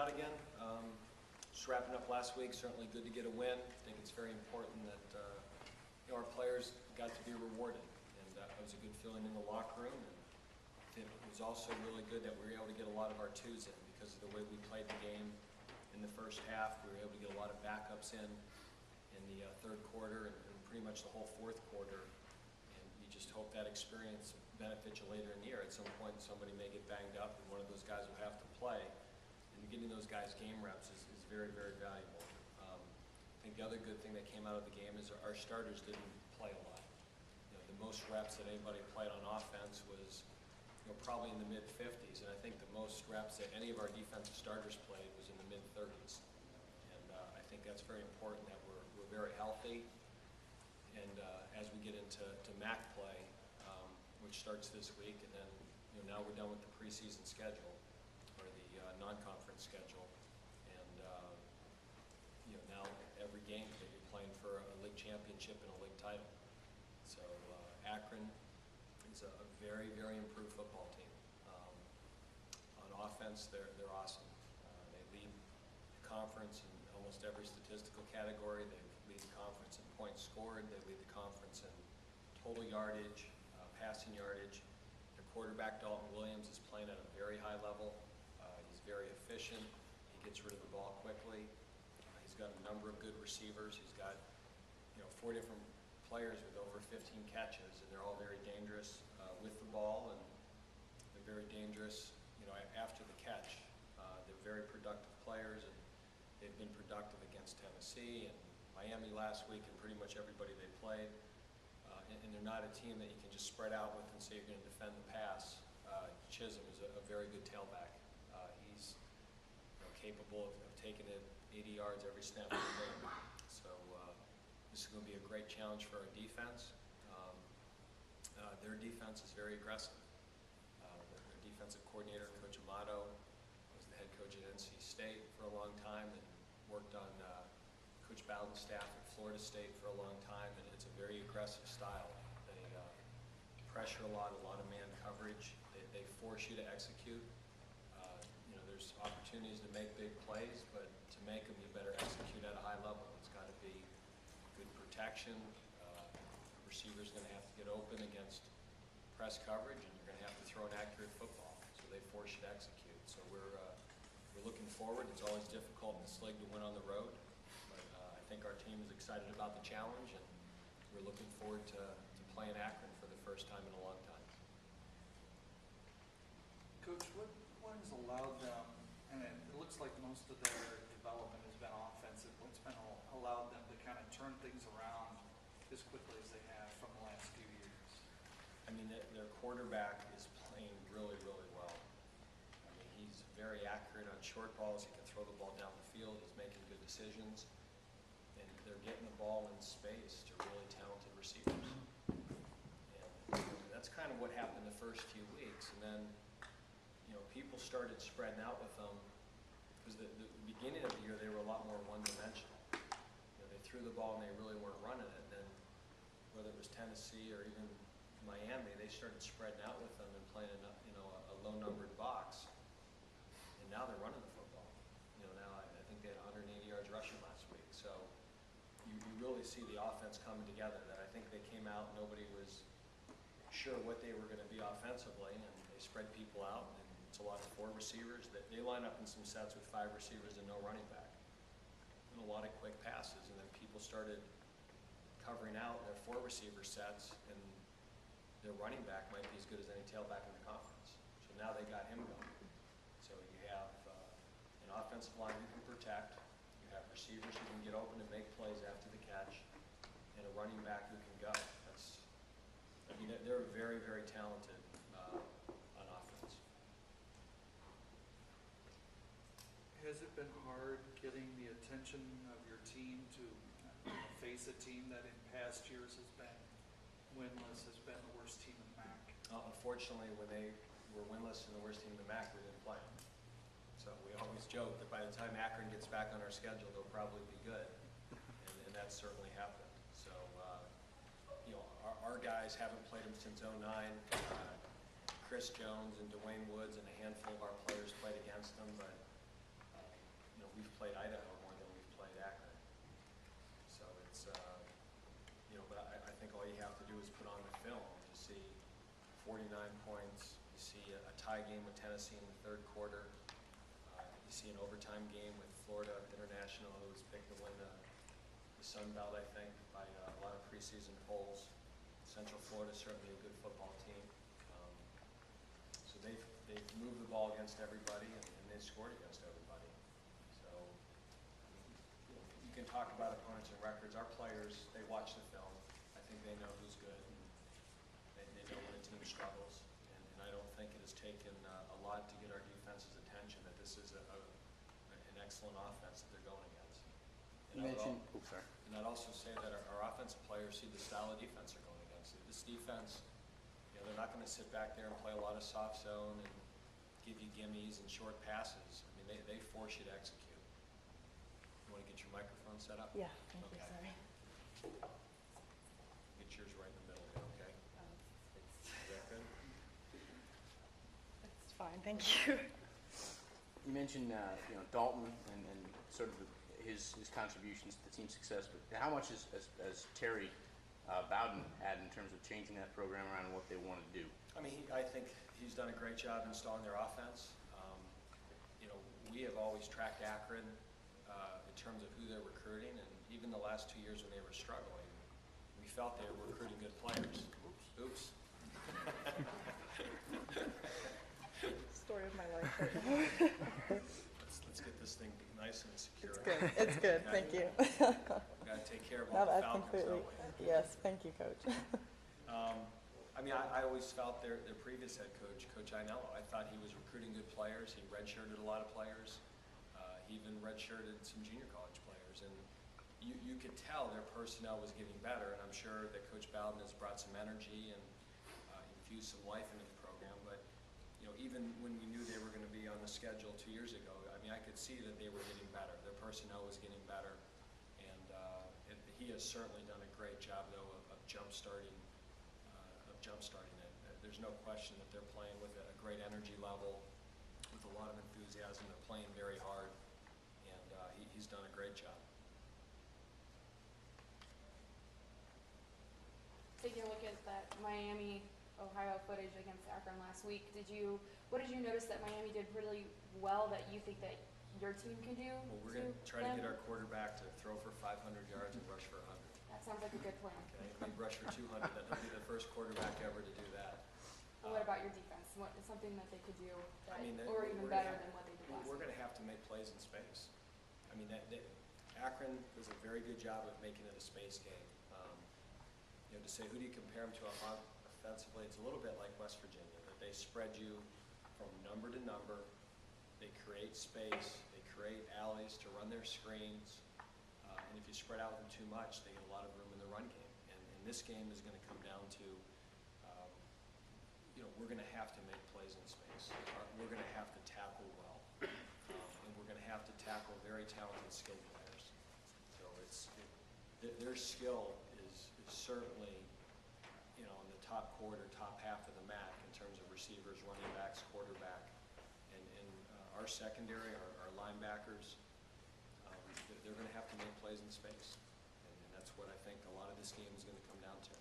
out again. Just wrapping up last week, certainly good to get a win. I think it's very important that our players got to be rewarded, and it was a good feeling in the locker room. And it was also really good that we were able to get a lot of our twos in because of the way we played the game in the first half. We were able to get a lot of backups in the third quarter and pretty much the whole fourth quarter. And you just hope that experience benefits you later in the year. At some point, somebody may get banged up, and one of those guys will have to play. And getting those guys game reps is very, very valuable. I think the other good thing that came out of the game is our starters didn't play a lot. The most reps that anybody played on offense was probably in the mid-50s, and I think the most reps that any of our defensive starters played was in the mid-30s. And I think that's very important that we're very healthy. And as we get into MAC play, which starts this week, and then now we're done with the preseason schedule, or the non-conference schedule, and now every game that you're playing for a league championship and a league title. So Akron is a very, very improved football team. On offense, they're awesome. They lead the conference in almost every statistical category. They lead the conference in points scored. They lead the conference in total yardage, passing yardage. Their quarterback, Dalton Williams, is playing at a very high level. He's very efficient. He gets rid of the ball quickly. He's got a number of good receivers. He's got 4 different players with over 15 catches, and they're all very dangerous with the ball, and they're very dangerous after the catch. They're very productive players, and they've been productive against Tennessee and Miami last week, and pretty much everybody they played. And they're not a team that you can just spread out with and say you're going to defend the pass. Chisholm is a very good tailback. He's capable of taking it 80 yards every snap of the game. So this is going to be a great challenge for our defense. Their defense is very aggressive. Their defensive coordinator, Coach Amato, was the head coach at NC State for a long time and worked on Coach Bowden's staff at Florida State for a long time, and it's a very aggressive style. They pressure a lot of man coverage. They force you to execute. There's opportunities to make big plays, but to make them, you better execute at a high level. It's got to be good protection. Receiver's going to have to get open against press coverage, and you're going to have to throw an accurate football. So they force you to execute. So we're looking forward. It's always difficult in this league to win on the road, but I think our team is excited about the challenge, and we're looking forward to playing Akron for the first time in a long time. Coach, what has allowed them, and it looks like most of their development has been offensive, what's been allowed them to kind of turn things around as quickly as they have from the last few years? I mean, their quarterback is playing really, really well. I mean, he's very accurate on short balls. He can throw the ball down the field. He's making good decisions. And they're getting the ball in space to really talented receivers. And that's kind of what happened the first few weeks. And then, people started spreading out with them because the beginning of the year they were a lot more one-dimensional. They threw the ball and they really weren't running it. And then whether it was Tennessee or even Miami, they started spreading out with them and playing in a low-numbered box. And now they're running the football. Now I think they had 180 yards rushing last week. So you really see the offense coming together. That I think they came out, nobody was sure what they were going to be offensively, and they spread people out. And it's a lot of 4 receivers. That they line up in some sets with 5 receivers and no running back, and a lot of quick passes. And then people started covering out their 4 receiver sets, and their running back might be as good as any tailback in the conference. So now they got him going. So you have an offensive line who can protect, you have receivers who can get open and make plays after the catch, and a running back who can go. They're very, very talented on offense. Has it been hard getting the attention of your team to face a team that in past years has been winless, has been the worst team in the MAC? Unfortunately, when they were winless and the worst team in the MAC, we didn't play them. So we always joke that by the time Akron gets back on our schedule, they'll probably be good. And that certainly happened. So, our guys haven't played them since '09. Chris Jones and Dwayne Woods and a handful of our players played against them, but we've played Idaho more than we've played Akron. So it's, but I think all you have to do is put on the film to see 49 points. You see a tie game with Tennessee in the third quarter. You see an overtime game with Florida International, who was picked to win the Sun Belt, I think, by a lot of preseason polls. Central Florida is certainly a good football team. So they've moved the ball against everybody, and they've scored against everybody. So you can talk about opponents and records. Our players, they watch the film. I think they know who's good. And they know when a team struggles. And I don't think it has taken a lot to get our defense's attention that this is an excellent offense that they're going against. You mentioned, sorry. And I'd also say that our offensive players see the style of defense they're going against. This defense, they're not going to sit back there and play a lot of soft zone and give you gimmies and short passes. I mean, they force you to execute. You want to get your microphone set up? Yeah, thank you, Okay. sorry. Get yours right in the middle there, okay? Is that good? It's fine, thank you. You mentioned Dalton and sort of his contributions to the team's success, but how much has Terry Bowden had in terms of changing that program around and what they want to do? I mean, I think he's done a great job installing their offense. We have always tracked Akron in terms of who they're recruiting, and even the last 2 years when they were struggling, we felt they were recruiting good players. Oops. Story of my life right now. Let's get this thing nice and secure. It's good, it's good, thank you. We've got to take care of all No, the that's Falcons, completely, don't we? yes, thank you, Coach. I always felt their previous head coach, Coach Ainello, I thought he was recruiting good players. He redshirted a lot of players. He even redshirted some junior college players. And you could tell their personnel was getting better, and I'm sure that Coach Bowden has brought some energy and infused some life into the program. But even when we knew they were going to be on the schedule 2 years ago, I could see that they were getting better. Their personnel was getting better. And he has certainly done a great job, though, of jump-starting it. There's no question that they're playing with a great energy level, with a lot of enthusiasm. They're playing very hard, and he's done a great job. Taking a look at that Miami, Ohio footage against Akron last week, what did you notice that Miami did really well that you think that your team can do? Well, we're going to try to get our quarterback to throw for 500 yards and rush for 100. That sounds like a good plan. Okay, if we rush for 200, then he'll be the first quarterback ever to do that. What about your defense? What is something that they could do, or we're even gonna better have- than what they did last We're week? going to have to make plays in space. Akron does a very good job of making it a space game. To say who do you compare them to offensively, it's a little bit like West Virginia, that they spread you from number to number. They create space. They create alleys to run their screens. And if you spread out them too much, they get a lot of room in the run game. And this game is going to come down to, we're going to have to make plays in space. We're going to have to tackle well. And we're going to have to tackle very talented, skilled players. So their skill is certainly, in the top quarter, top half of the MAC in terms of receivers, running backs, quarterback. And our secondary, our linebackers, they're going to have to make plays in space. And that's what I think a lot of this game is going to come down to.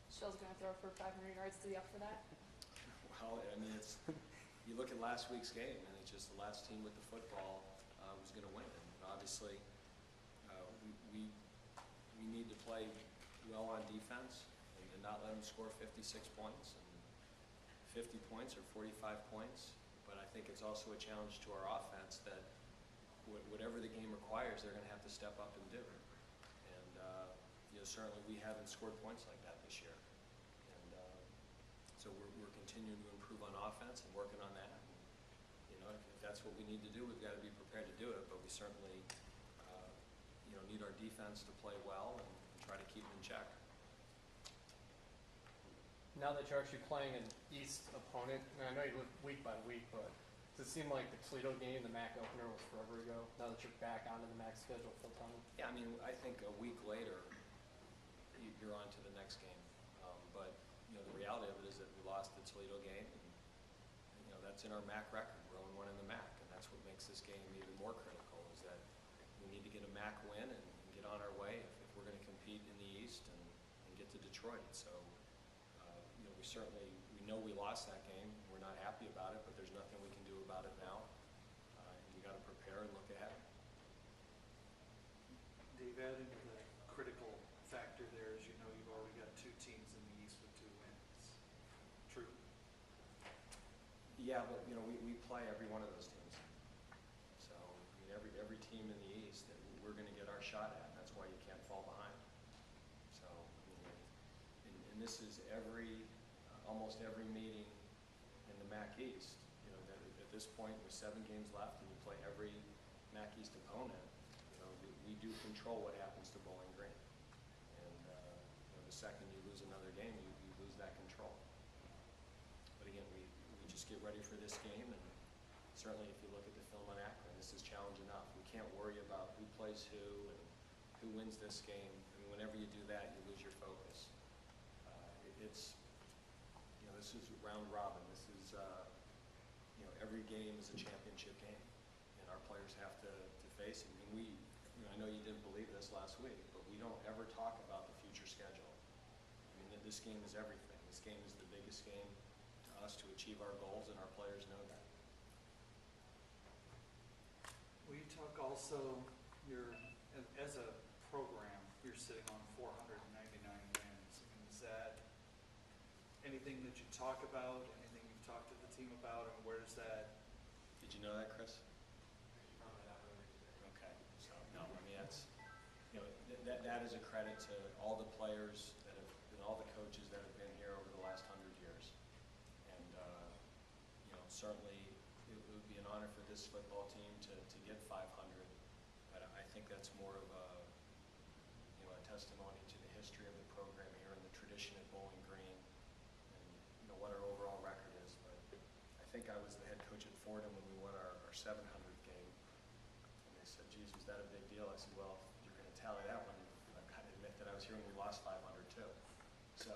Shell's going to throw for 500 yards to be up for that? Well, you look at last week's game, and it's just the last team with the football was going to win. And obviously, we need to play well on defense and not let them score 56 points. And 50 points or 45 points. But I think it's also a challenge to our offense that whatever the game requires, they're going to have to step up and do. And certainly we haven't scored points like that this year. And so we're continuing to improve on offense and working on that. And, if that's what we need to do, we've got to be prepared to do it. But we certainly need our defense to play well and try to keep them in check. Now that you're actually playing an East opponent, and I know you look week by week, but does it seem like the Toledo game, the MAC opener, was forever ago? Now that you're back onto the MAC schedule full time? Yeah, I think a week later, you're on to the next game. But the reality of it is that we lost the Toledo game, and that's in our MAC record. We're 0-1 in the MAC, and that's what makes this game even more critical. Is that get a MAC win and get on our way if we're going to compete in the East and get to Detroit. So, we know we lost that game. We're not happy about it, but there's nothing we can do about it now. We got to prepare and look ahead. Dave, adding to the critical factor there, as you know, you've already got 2 teams in the East with 2 wins. True? Yeah, but we play every one of those teams. So every team in the East that we're going to get our shot at. That's why you can't fall behind. So, and this is almost every meeting in the MAC East. That at this point with 7 games left, and you play every MAC East opponent. We do control what happens to Bowling Green. And the second you lose another game, you lose that control. But again, we just get ready for this game, and certainly if you look at the film on Akron, this is challenge enough. We can't worry about who plays who and who wins this game. Whenever you do that, you lose your focus. This is round robin. This is, every game is a championship game, and our players have to face it. I know you didn't believe this last week, but we don't ever talk about the future schedule. This game is everything. This game is the biggest game to us to achieve our goals, and our players know that. Will you talk also, as a program, you're sitting on 499 wins. Is that anything that you talk about, anything you've talked to the team about, and where does that? Did you know that, Chris? Okay, so no, that's, that is a credit to all the players and all the coaches that have been here over the last 100 years. And, certainly it would be an honor for this football team to get 500. But I think that's more of a testimony to the history of the program here and the tradition at Bowling Green and, what our overall record is. But I think I was the head coach at Fordham when we won our 700th game. And they said, geez, was that a big deal? I said, well, if you're going to tally that one, I've got to admit that I was here when we lost 500 too. So,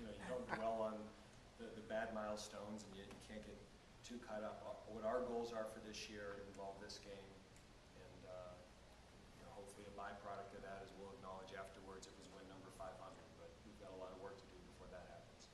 you don't dwell on the bad milestones, and you can't get too caught up. What our goals are for this year involve this game, and hopefully a byproduct of that is we'll acknowledge afterwards it was win number 500, but we've got a lot of work to do before that happens.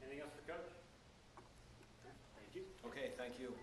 Anything else for Coach? Thank you. Okay, thank you.